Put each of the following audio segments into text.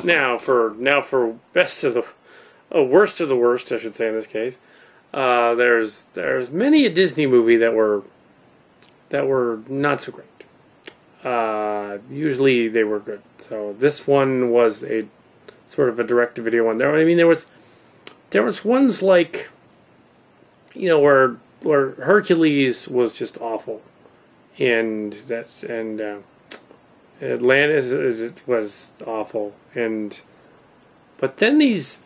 Now for best of the worst of the worst, I should say in this case. There's many a Disney movie that were not so great. Usually they were good. So this one was a sort of a direct-to-video one. There was ones like, where Hercules was just awful, and Atlantis was awful, but then these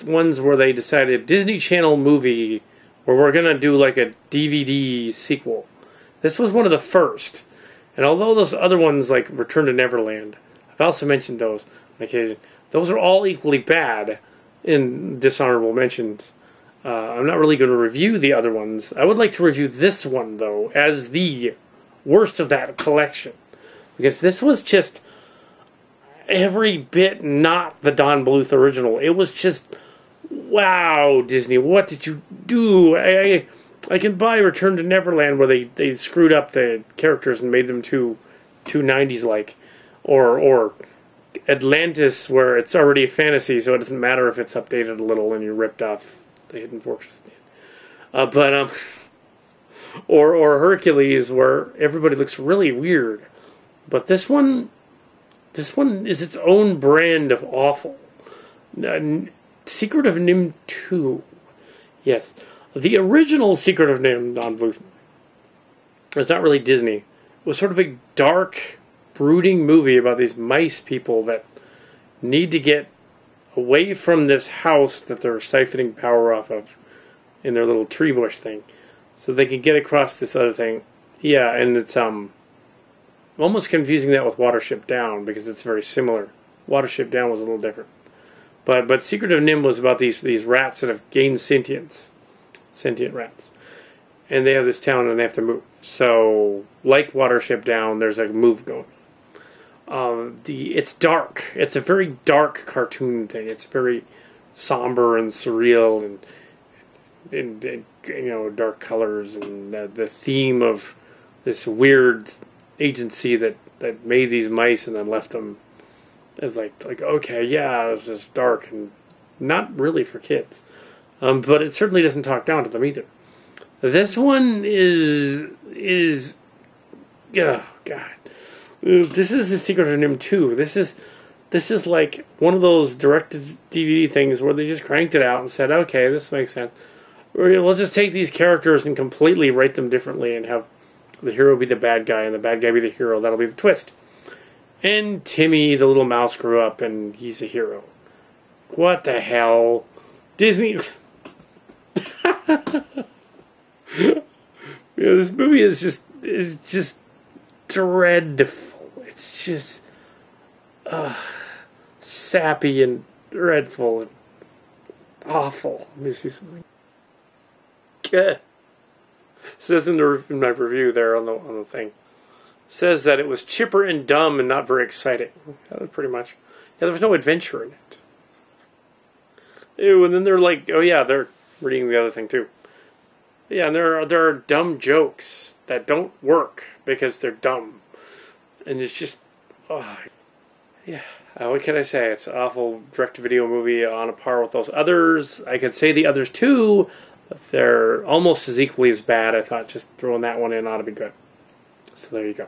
ones where they decided Disney Channel movie where we're gonna do like a DVD sequel. This was one of the first, and although those other ones like Return to Neverland, I've also mentioned those on occasion. Those are all equally bad in dishonorable mentions. I'm not really going to review the other ones. I would like to review this one, though, as the worst of that collection. Because this was just every bit not the Don Bluth original. It was just, wow, Disney, what did you do? I can buy Return to Neverland where they screwed up the characters and made them too 90s-like. Or Atlantis where it's already a fantasy, so it doesn't matter if it's updated a little and you ripped off the Hidden Fortress. Or Hercules where everybody looks really weird. But this one is its own brand of awful. Secret of Nimh 2. Yes. The original Secret of Nimh, Don Bluth, was not really Disney. It was sort of a dark, brooding movie about these mice people that need to get away from this house that they're siphoning power off of in their little tree bush thing, so they can get across this other thing. Yeah, and it's almost confusing that with Watership Down because it's very similar. Watership Down was a little different, but Secret of Nimh was about these rats that have gained sentient rats, and they have this town and they have to move. So, like Watership Down, there's a move going. It's dark. It's a very dark cartoon thing. It's very somber and surreal and dark colors and the theme of this weird agency that made these mice and then left them as like okay, yeah, it's just dark and not really for kids. But it certainly doesn't talk down to them either. This one is oh god. This is the Secret of Nimh 2. This is like one of those direct-to-DVD things where they just cranked it out and said, okay, this makes sense. We'll just take these characters and completely write them differently and have the hero be the bad guy and the bad guy be the hero. That'll be the twist. And Timmy, the little mouse, grew up and he's a hero. What the hell? Disney... this movie is just dreadful. It's just sappy and dreadful and awful. Let me see something. It says in my review there on the thing, says that it was chipper and dumb and not very exciting. That was pretty much. Yeah, there was no adventure in it. Ew, and then they're like, oh yeah, they're reading the other thing too. Yeah, and there are dumb jokes that don't work because they're dumb. And it's just, yeah. What can I say? It's an awful direct-to-video movie on a par with those others. I could say the others too, but they're almost as equally as bad. I thought just throwing that one in ought to be good. So there you go.